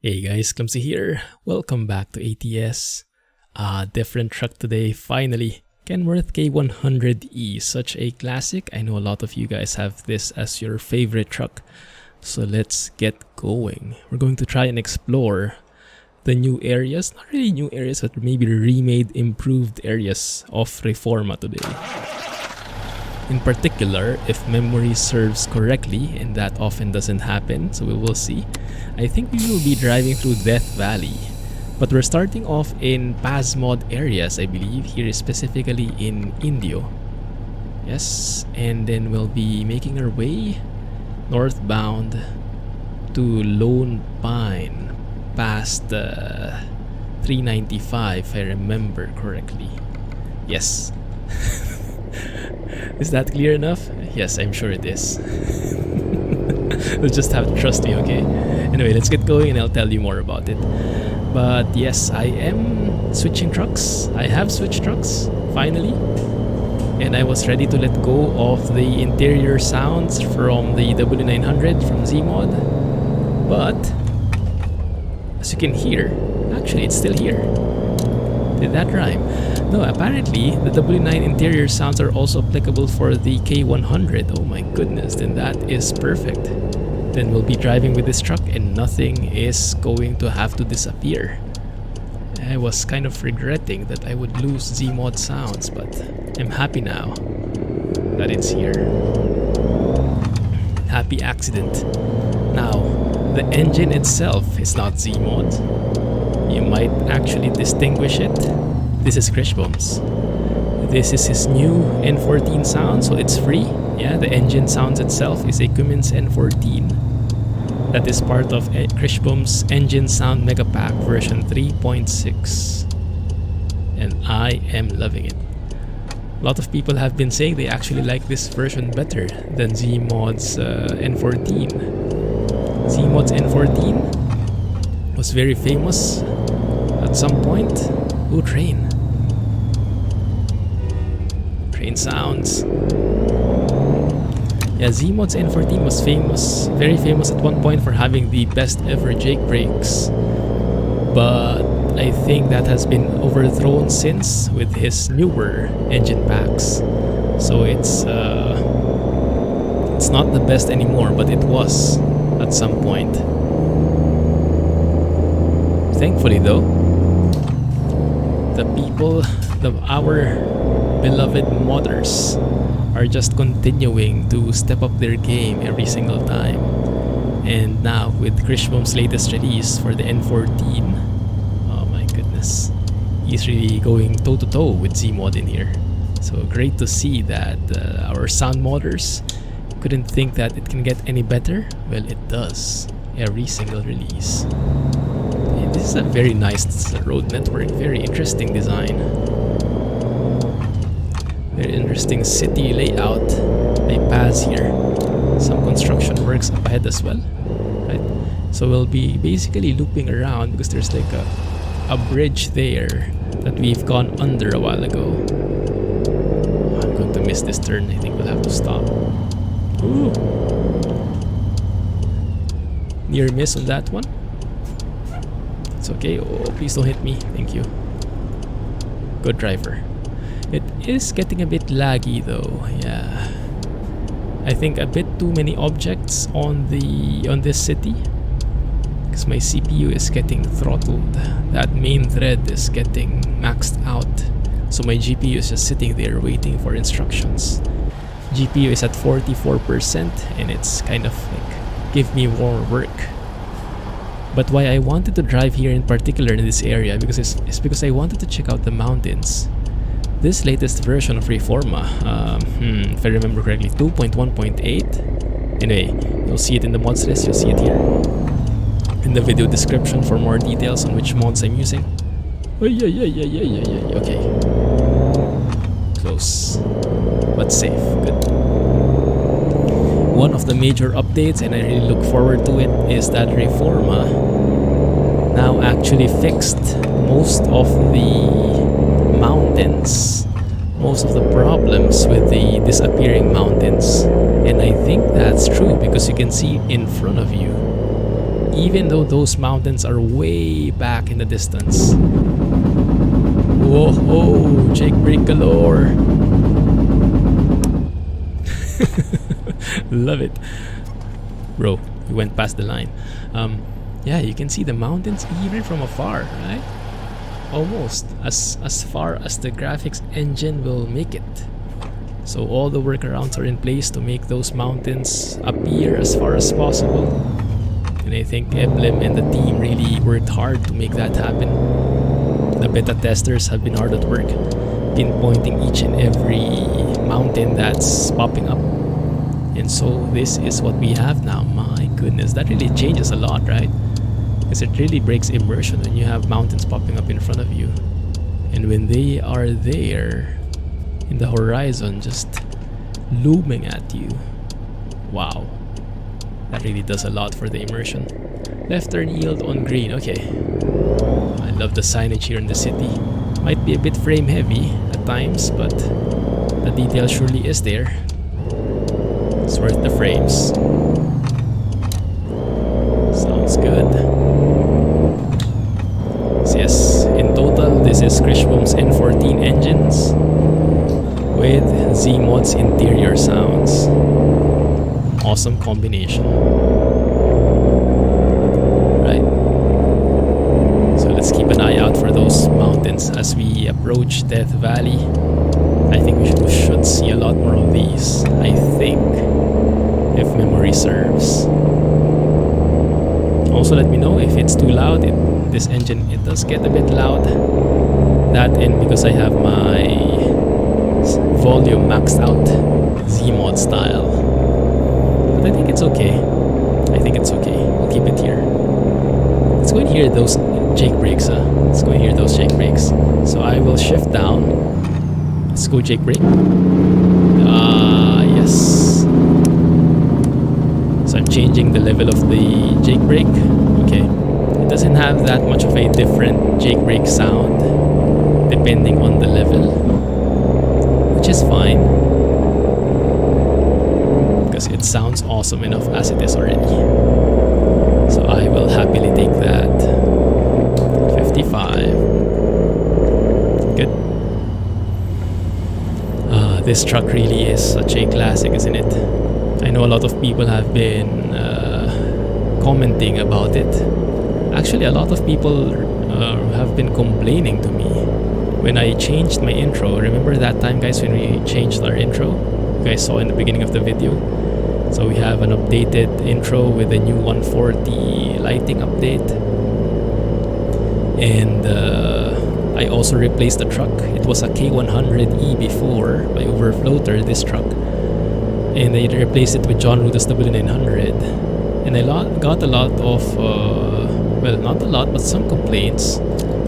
Hey guys, Clumsy here. Welcome back to ATS. Different truck today, finally. Kenworth K100-E, such a classic. I know a lot of you guys have this as your favorite truck. So let's get going. We're going to try and explore the new areas. Not really new areas, but maybe remade, improved areas of Reforma today. In particular, if memory serves correctly, and that often doesn't happen, so we will see. I think we will be driving through Death Valley, but we're starting off in Zeemod areas, I believe, here specifically in Indio. Yes, and then we'll be making our way northbound to Lone Pine, past 395, if I remember correctly. Yes. Is that clear enough? Yes, I'm sure it is. You'll just have to trust me, okay? Anyway, let's get going and I'll tell you more about it. But yes, I am switching trucks. I have switched trucks, finally. And I was ready to let go of the interior sounds from the W900 from Zeemod. But, as you can hear, actually it's still here. Did that rhyme? No, apparently the W9 interior sounds are also applicable for the K100. Oh my goodness, then that is perfect. Then we'll be driving with this truck and nothing is going to have to disappear. I was kind of regretting that I would lose Zeemod sounds, but I'm happy now that it's here. Happy accident. Now, the engine itself is not Zeemod. You might actually distinguish it. This is Kriechbaum's. This is his new N14 sound, so it's free. Yeah, the engine sounds itself is a Cummins N14. That is part of Kriechbaum's Engine Sound Mega Pack version 3.6. And I am loving it. A lot of people have been saying they actually like this version better than Zeemod's N14. Zeemod's N14 was very famous at some point. Ooh, train. Train sounds. Yeah, Zeemod's N14 was famous, very famous at one point for having the best ever Jake brakes. But I think that has been overthrown since with his newer engine packs. So it's not the best anymore, but it was at some point. Thankfully though, the people, our beloved modders are just continuing to step up their game every single time. And now with Kriechbaum's latest release for the N14, oh my goodness, he's really going toe to toe with Zeemod in here. So great to see that our sound modders couldn't think that it can get any better. Well, it does. Every single release. And this is a very nice road network, very interesting design. Very interesting city layout. They pass here. Some construction works up ahead as well. Right? So we'll be basically looping around because there's like a bridge there that we've gone under a while ago. I'm going to miss this turn. I think we'll have to stop. Ooh. Near miss on that one. It's okay. Oh, please don't hit me. Thank you. Good driver. It is getting a bit laggy though. Yeah. I think a bit too many objects on this city. Because my CPU is getting throttled. That main thread is getting maxed out. So my GPU is just sitting there waiting for instructions. GPU is at 44% and it's kind of like give me more work. But why I wanted to drive here in particular in this area is because I wanted to check out the mountains. This latest version of Reforma, if I remember correctly, 2.1.8. Anyway, you'll see it in the mods list, you'll see it here. In the video description for more details on which mods I'm using. Oh, yeah. Okay. Close. But safe. Good. One of the major updates, and I really look forward to it, is that Reforma now actually fixed most of the mountains, most of the problems with the disappearing mountains. And I think that's true because you can see in front of you even though those mountains are way back in the distance. Whoa, ho, Jake brake galore. Love it. Bro, we went past the line. Yeah, you can see the mountains even from afar, right? Almost as far as the graphics engine will make it. So all the workarounds are in place to make those mountains appear as far as possible. And I think Emblem and the team really worked hard to make that happen. The beta testers have been hard at work, pinpointing each and every mountain that's popping up. And so this is what we have now. My goodness, that really changes a lot, right? Because it really breaks immersion when you have mountains popping up in front of you. And when they are there in the horizon, just looming at you. Wow. That really does a lot for the immersion. Left turn yield on green. Okay. I love the signage here in the city. Might be a bit frame heavy at times, but the detail surely is there. It's worth the frames. Sounds good. So yes, in total, this is Kriechbaum's N14 engines with Zeemod's interior sounds. Awesome combination. Right. So let's keep an eye out for those mountains as we approach Death Valley. I think we should see a lot more of these. I think, if memory serves. Also, let me know if it's too loud. This engine, it does get a bit loud. That and because I have my volume maxed out, Zeemod style. But I think it's okay. I think it's okay. We'll keep it here. Let's go and hear those Jake brakes. Let's go and hear those Jake brakes. So I will shift down. Let's go Jake brake. Yes. So I'm changing the level of the Jake brake. Okay. It doesn't have that much of a different Jake brake sound depending on the level, which is fine because it sounds awesome enough as it is already. So I will happily take that. 55. Good. This truck really is such a classic, isn't it? I know a lot of people have been commenting about it. Actually, a lot of people have been complaining to me when I changed my intro. Remember that time, guys, when we changed our intro? You guys saw in the beginning of the video. So we have an updated intro with a new 140 lighting update. And I also replaced the truck. It was a K100-E before by Overfloater, this truck. And I replaced it with John Ruda's W900. And I got a lot of, well, not a lot, but some complaints.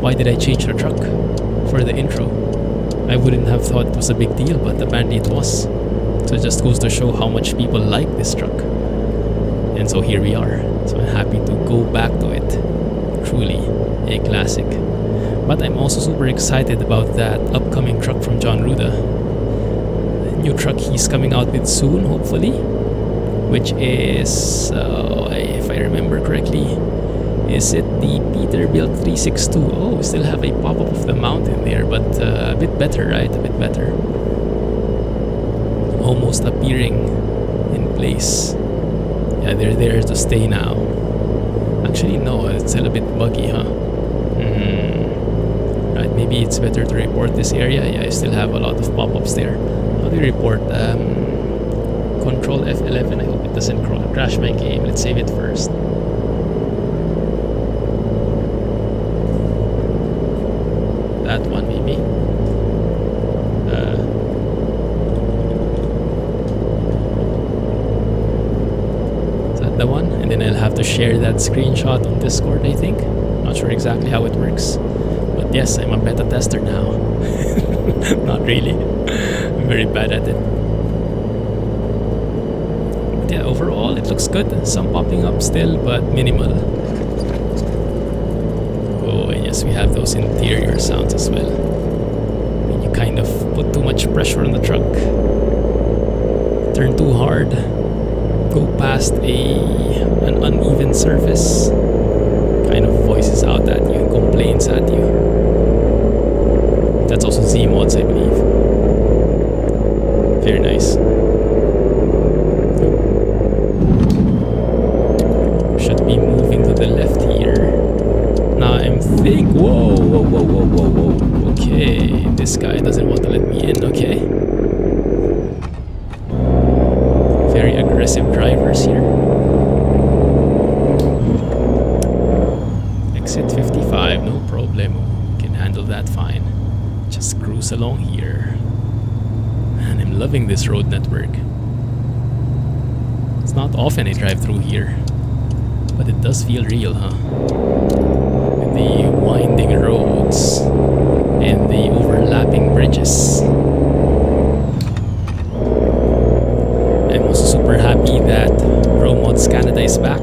Why did I change the truck for the intro? I wouldn't have thought it was a big deal, but apparently it was. So it just goes to show how much people like this truck. And so here we are. So I'm happy to go back to it. Truly a classic. But I'm also super excited about that upcoming truck from John Ruda. New truck he's coming out with soon, hopefully. Which is, if I remember correctly, is it the Peterbilt 362? Oh, we still have a pop-up of the mountain there, but a bit better, right? A bit better. Almost appearing in place. Yeah, they're there to stay now. Actually, no, it's still a bit buggy, huh? Right, maybe it's better to report this area. Yeah, I still have a lot of pop-ups there. How do you report? Control F11. I hope it doesn't crash my game. Let's save it first. That one, maybe. Is that the one? And then I'll have to share that screenshot on Discord, I think. Not sure exactly how it works. But yes, I'm a beta tester now. Not really. I'm very bad at it. But yeah, overall it looks good. Some popping up still, but minimal. Oh, and yes, we have those interior sounds as well. When you kind of put too much pressure on the truck, turn too hard, go past an uneven ground surface kind of voices out at you, complains at you. That's also Zeemods, I believe. Very nice. Should be moving to the left here. Now I'm thinking, whoa. Okay, this guy doesn't want to let me in, okay. Very aggressive drivers here. Exit 55, no problem. We can handle that fine. Just cruise along here. And I'm loving this road network. It's not often I drive through here, but it does feel real, huh? With the winding roads and the overlapping bridges. I'm also super happy that Romods Canada is back.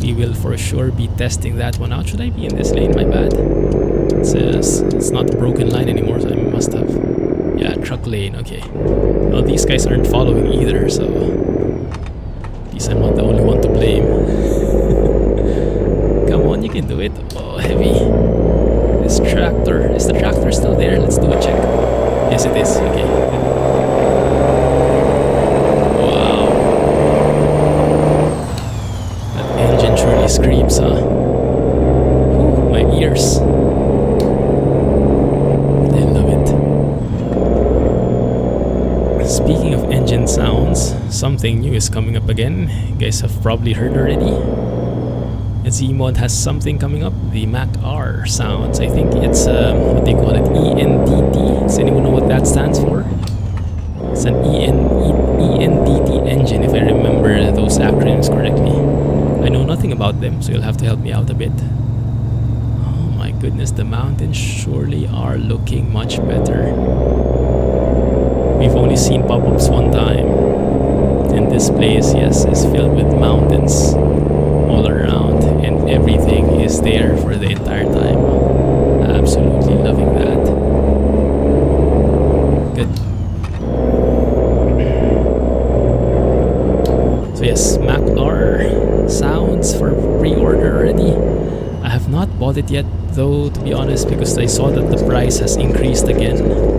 We will for sure be testing that one out. Should I be in this lane? My bad. It says it's not a broken line anymore, so I must have. Yeah, truck lane, okay. Well, these guys aren't following either, so at least I'm not the only one to blame. Come on, you can do it. Oh, heavy. This tractor. Is the tractor still there? Let's do a check. Yes, it is. Okay. Wow. That engine surely screams, huh? Ooh, my ears. I love it. Speaking of engine sounds, something new is coming up again. You guys have probably heard already. Zeemod has something coming up, the Mac R sounds. I think it's, what they call it, ENDT. Does anyone know what that stands for? It's an ENDT engine, if I remember those acronyms correctly. I know nothing about them, so you'll have to help me out a bit. Oh my goodness, the mountains surely are looking much better. We've only seen pop-ups one time, and this place, yes, is filled with mountains all around, and everything is there for the entire time. Absolutely loving that. Good. So yes, Mac R sounds for pre-order already. I have not bought it yet though, to be honest, because I saw that the price has increased again.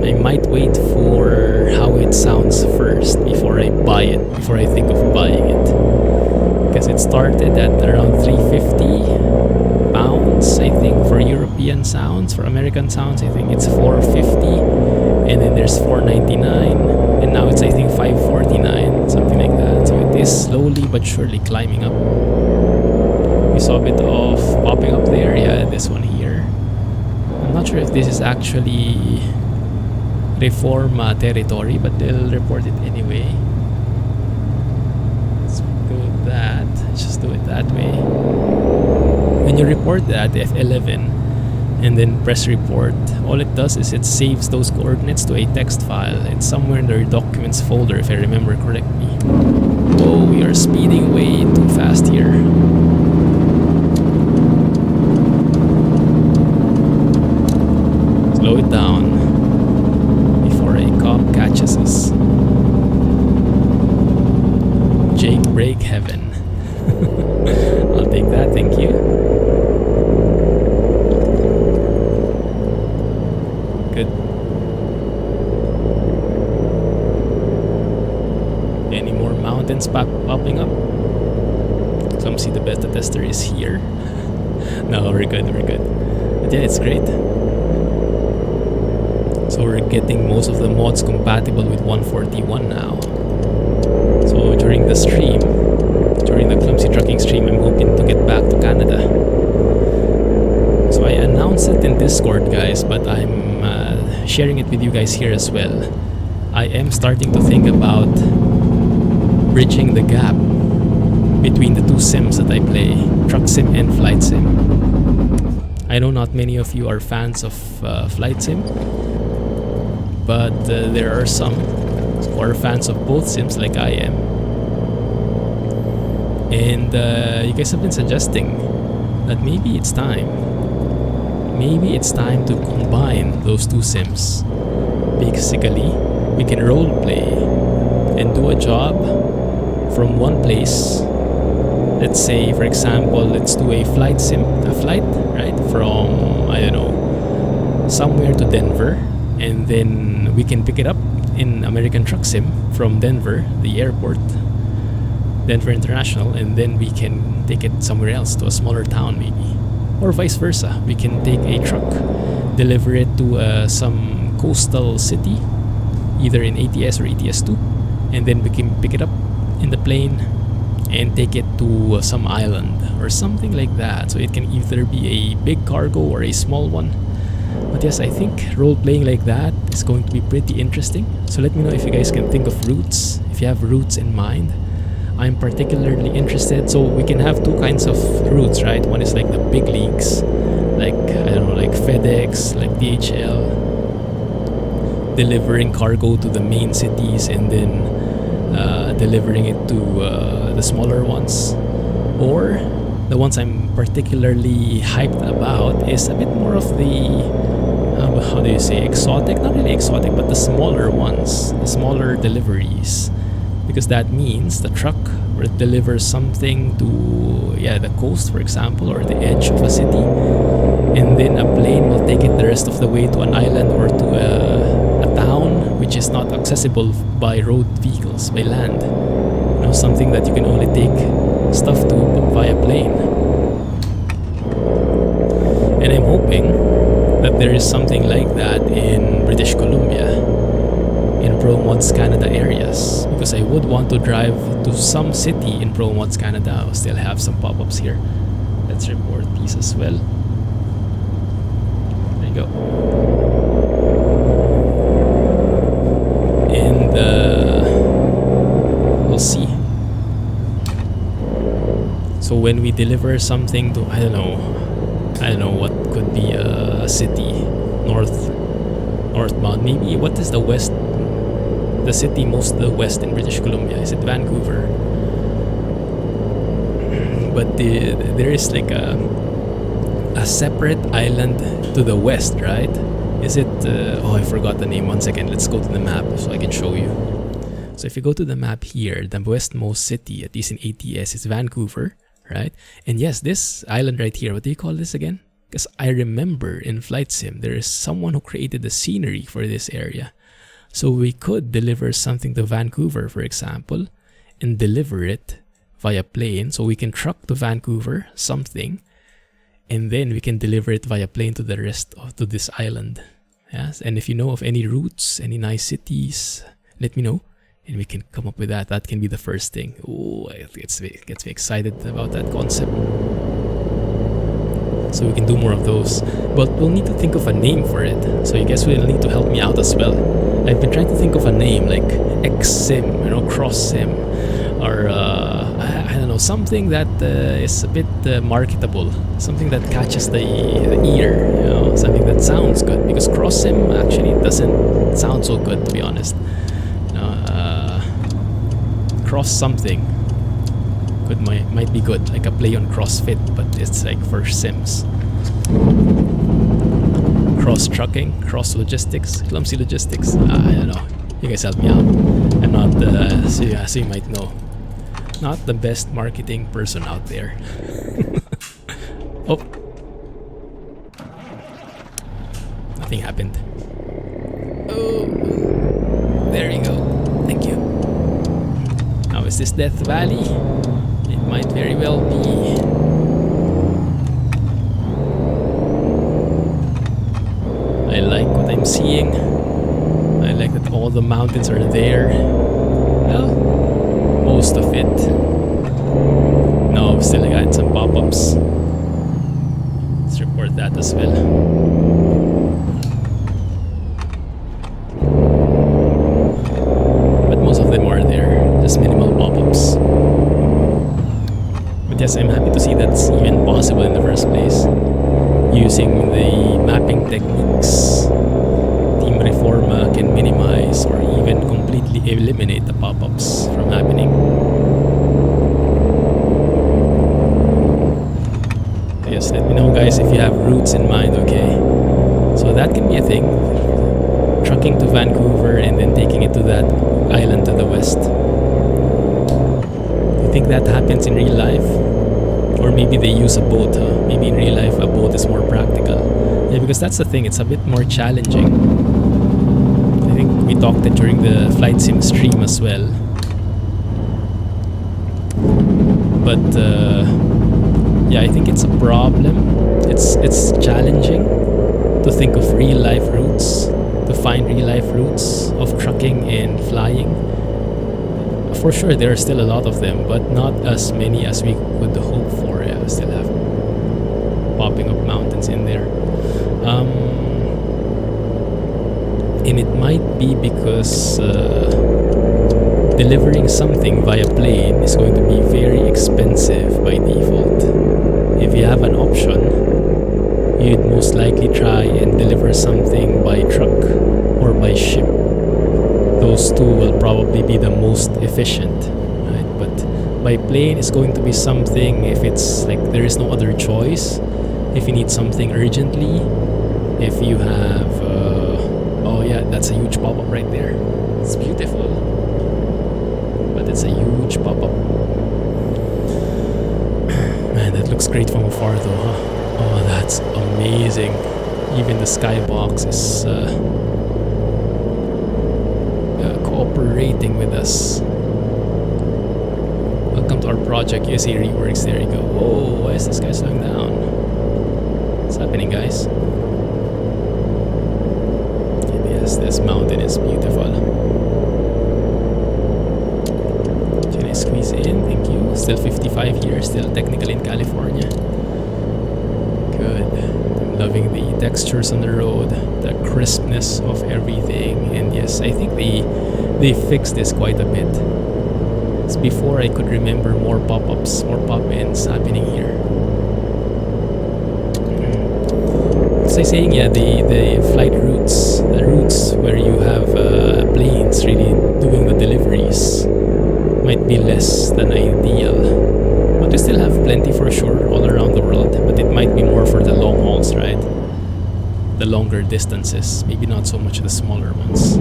I might wait for how it sounds first before I buy it, before I think of buying it. Because it started at around £350, I think, for European sounds. For American sounds, I think it's $450, and then there's $499, and now it's, I think, $549, something like that. So it is slowly but surely climbing up. We saw a bit of popping up there. Yeah, this one here. I'm not sure if this is actually Reforma territory, but they'll report it anyway. Let's go with that. Let's just do it that way. When you report that F11 and then press report, all it does is it saves those coordinates to a text file. It's somewhere in their documents folder, if I remember correctly. Whoa, we are speeding way too fast here. Slow it down before a cop catches us. Jake break heaven. I'll take that, thank you. Good. Any more mountains popping up? Clumsy the beta tester is here. No, we're good, we're good. But yeah, it's great. So we're getting most of the mods compatible with 141 now. So during the stream, during the Clumsy trucking stream, I'm hoping to get back to Canada. So I announced it in Discord, guys, but I'm sharing it with you guys here as well. I am starting to think about bridging the gap between the two sims that I play, truck sim and flight sim. I know not many of you are fans of flight sim, but there are some who are fans of both sims like I am. And you guys have been suggesting that maybe it's time to combine those two sims. Basically, we can role play and do a job from one place let's say, for example, let's do a flight, right, from, I don't know, somewhere to Denver, and then we can pick it up in American Truck Sim from Denver, the airport, Denver International, and then we can take it somewhere else, to a smaller town maybe, or vice versa. We can take a truck, deliver it to some coastal city, either in ATS or ATS2, and then we can pick it up in the plane and take it to some island or something like that. So it can either be a big cargo or a small one. But yes, I think role-playing like that is going to be pretty interesting. So let me know if you guys can think of routes, if you have routes in mind. I'm particularly interested. So we can have two kinds of routes, right? One is like the big leagues, like, I don't know, like FedEx, like DHL, delivering cargo to the main cities and then delivering it to the smaller ones. Or the ones I'm particularly hyped about is a bit more of the how do you say, exotic? Not really exotic, but the smaller ones, the smaller deliveries, because that means the truck will deliver something to the coast, for example, or the edge of a city, and then a plane will take it the rest of the way to an island or to a town which is not accessible by road vehicles, by land. You know, something that you can only take stuff to via plane. And I'm hoping that there is something like that in British Columbia, in ProMods Canada areas, because I would want to drive to some city in ProMods Canada. I'll still have some pop-ups here. Let's report these as well. There you go. And we'll see. So when we deliver something to, I don't know what could be a city, northbound, maybe. What is the west, the city most to the west in British Columbia? Is it Vancouver? But there is like a separate island to the west, right? Is it I forgot the name. 1 second, let's go to the map so I can show you. So if you go to the map here, the westmost city, at least in ATS, is Vancouver, right? And yes, this island right here, what do you call this again? Because I remember in Flight Sim, there is someone who created the scenery for this area. So we could deliver something to Vancouver, for example, and deliver it via plane. So we can truck to Vancouver something, and then we can deliver it via plane to the rest of to this island. Yes, and if you know of any routes, any nice cities, let me know, and we can come up with that. That can be the first thing. Oh, it gets me excited about that concept. So we can do more of those, but we'll need to think of a name for it. So you guys will need to help me out as well. I've been trying to think of a name like X-Sim, Cross-Sim, or I don't know, something that is a bit marketable, something that catches the ear, something that sounds good, because Cross-Sim actually doesn't sound so good, to be honest. Cross something might be good, like a play on CrossFit, but it's like for Sims. Cross trucking, cross logistics, clumsy logistics. I don't know. You guys help me out. I'm not so you might know, not the best marketing person out there. Oh, nothing happened. Oh, there you go. Thank you. Now is this Death Valley? It might very well be. I like what I'm seeing. I like that all the mountains are there. Well, most of it. No, I've still got some pop-ups. Let's report that as well. But most of them are there. Just minimal pop-ups. But yes, I'm happy to see that's even possible in the first place. Using the mapping techniques, Team Reforma can minimize or even completely eliminate the pop-ups from happening. Yes, let me know guys if you have routes in mind, okay? So that can be a thing. Trucking to Vancouver and then taking it to that island to the west. Do you think that happens in real life? Or maybe they use a boat, huh? Maybe in real life a boat is more practical. Yeah, because that's the thing, it's a bit more challenging. I think we talked it during the flight sim stream as well. But yeah, I think it's a problem. It's challenging to think of real life routes, to find real life routes of trucking and flying. For sure, there are still a lot of them, but not as many as we could hope for. Yeah, we still have popping up mountains in there. And it might be because delivering something via plane is going to be very expensive by default. If you have an option, you'd most likely try and deliver something by truck or by ship. Those two will probably be the most efficient, right? But by plane is going to be something if it's like there is no other choice, if you need something urgently, if you have oh yeah, that's a huge pop-up right there. It's beautiful, but it's a huge pop-up. Man, that looks great from afar though, huh? Oh, that's amazing. Even the skybox is cooperating with us. Welcome to our project. USA reworks. There you go. Oh, why is this guy slowing down? What's happening, guys? Yes, this mountain is beautiful. Can I squeeze in? Thank you. Still 55 here. Still technically in California. Good. I'm loving the textures on the road, the crispness of everything, and yes, I think they fixed this quite a bit. It's before I could remember more pop-ups, more pop-ins happening here. As I was saying, yeah, the flight routes, the routes where you have planes really doing the deliveries might be less than ideal. But we still have plenty for sure all around the world, but it might be more for the long hauls, right? The longer distances, maybe not so much the smaller ones.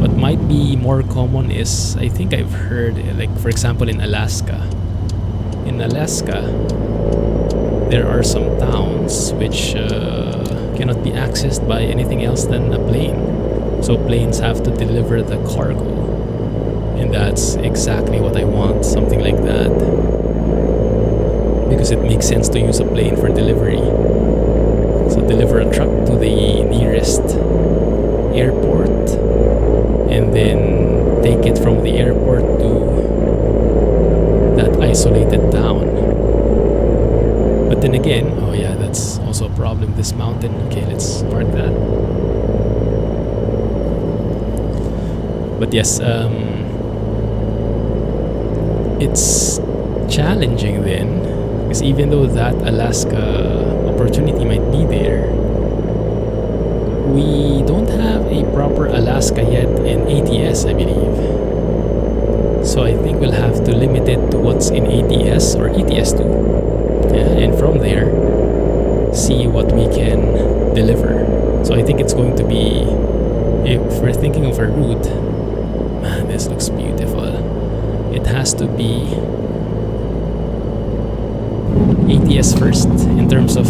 What might be more common is, I think I've heard, like for example in Alaska. In Alaska, there are some towns which cannot be accessed by anything else than a plane. So planes have to deliver the cargo. And that's exactly what I want, something like that. Because it makes sense to use a plane for delivery. So deliver a truck to the nearest airport and then take it from the airport to that isolated town. But then again, oh yeah, that's also a problem, this mountain. Okay, let's park that. But yes, it's challenging then, because even though that Alaska opportunity might be there, we don't have a proper Alaska yet in ATS, I believe. So I think we'll have to limit it to what's in ATS or ETS2. Yeah, and from there, see what we can deliver. So I think it's going to be, if we're thinking of a route, man, this looks beautiful. It has to be ATS first in terms of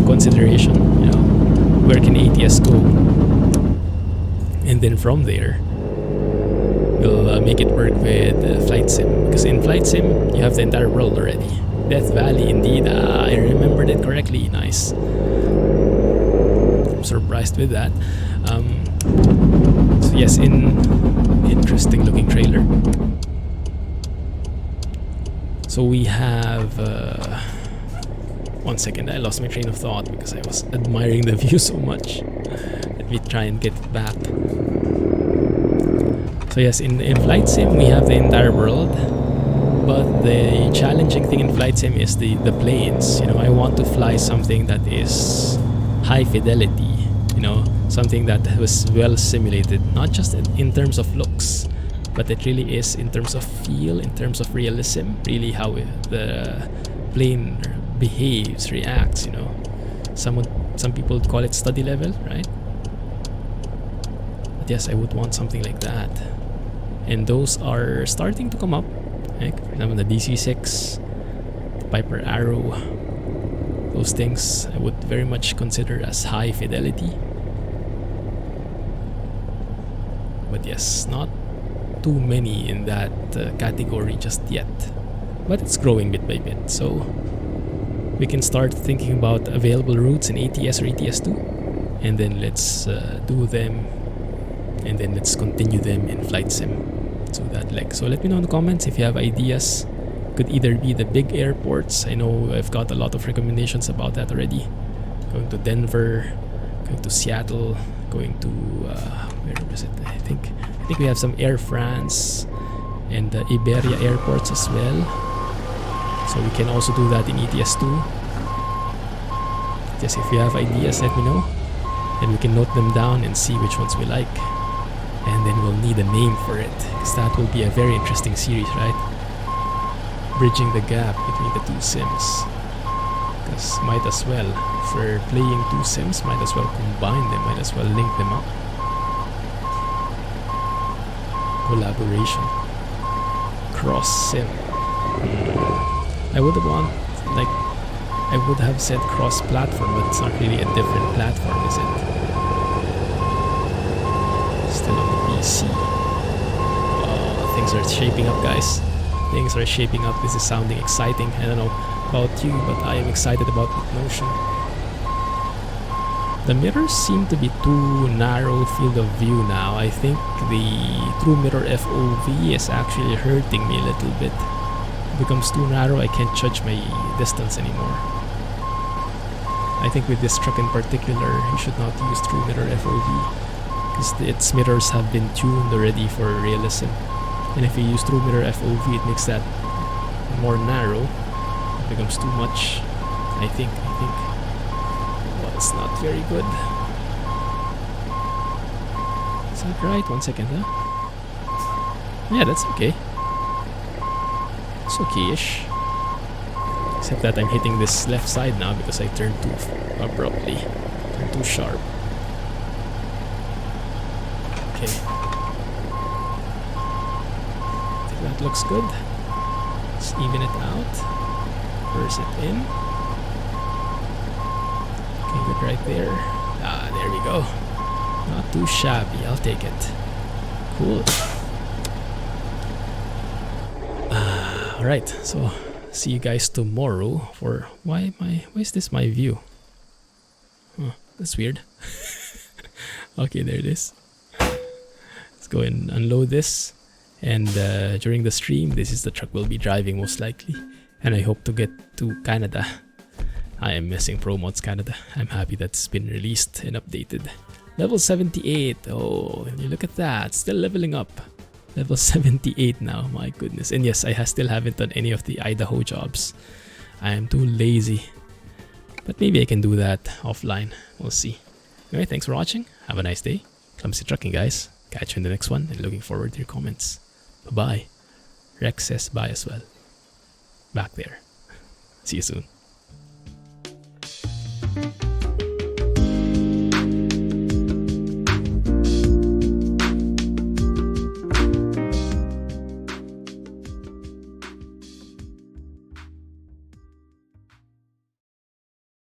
consideration. You know, where can ATS go? And then from there, we'll make it work with Flight Sim. Because in Flight Sim, you have the entire world already. Death Valley, indeed. I remembered it correctly. Nice. I'm surprised with that. So yes, interesting looking trailer. So we have... one second, I lost my train of thought because I was admiring the view so much. Let me try and get it back. So yes, in Flight Sim, we have the entire world. But the challenging thing in Flight Sim is the planes. You know, I want to fly something that is high fidelity. You know, something that was well simulated, not just in terms of looks, but it really is in terms of feel, in terms of realism, really how the plane behaves, reacts, you know. Some people would call it study level, right? But yes, I would want something like that. And those are starting to come up. Like, for example, the DC-6 Piper Arrow. Those things I would very much consider as high fidelity. But yes, not too many in that category just yet. But it's growing bit by bit, so we can start thinking about available routes in ATS or ATS2, and then let's do them, and then let's continue them in flight sim. So that leg. So let me know in the comments if you have ideas. Could either be the big airports. I know I've got a lot of recommendations about that already. Going to Denver, going to Seattle, going to where was it? I think we have some Air France and Iberia airports as well. So we can also do that in ETS2. Just if you have ideas, let me know, and we can note them down and see which ones we like. And then we'll need a name for it, because that will be a very interesting series, right? Bridging the gap between the two sims. Because might as well, if we're playing two sims, might as well combine them, might as well link them up. Collaboration. Cross sim. I would have said cross platform, but it's not really a different platform, is it? Still on the PC. Oh, things are shaping up, guys. Things are shaping up. This is sounding exciting. I don't know about you, but I am excited about the notion. The mirrors seem to be too narrow field of view now. I think the true mirror FOV is actually hurting me a little bit. It becomes too narrow. I can't judge my distance anymore. I think with this truck in particular, you should not use true mirror FOV, because its mirrors have been tuned already for realism. And if you use true mirror FOV, it makes that more narrow. It becomes too much. I think. Well, it's not very good. Is that right? 1 second, huh? Yeah, that's okay. It's okay-ish. Except that I'm hitting this left side now because I turned too abruptly. Turned too sharp. Okay. That looks good. Let's even it out. Reverse it in. Okay, good right there. Ah, there we go. Not too shabby. I'll take it. Cool. Alright, so see you guys tomorrow for why is this my view? Huh, that's weird. Okay, there it is. Let's go and unload this. And during the stream, this is the truck we'll be driving most likely. And I hope to get to Canada. I am missing Pro Mods Canada. I'm happy that's been released and updated. Level 78. Oh, you look at that. Still leveling up. Level 78 now. My goodness. And yes, I still haven't done any of the Idaho jobs. I am too lazy. But maybe I can do that offline. We'll see. Anyway, thanks for watching. Have a nice day. Clumsy trucking, guys. Catch you in the next one. And looking forward to your comments. Bye-bye. Rex says bye as well. Back there. See you soon.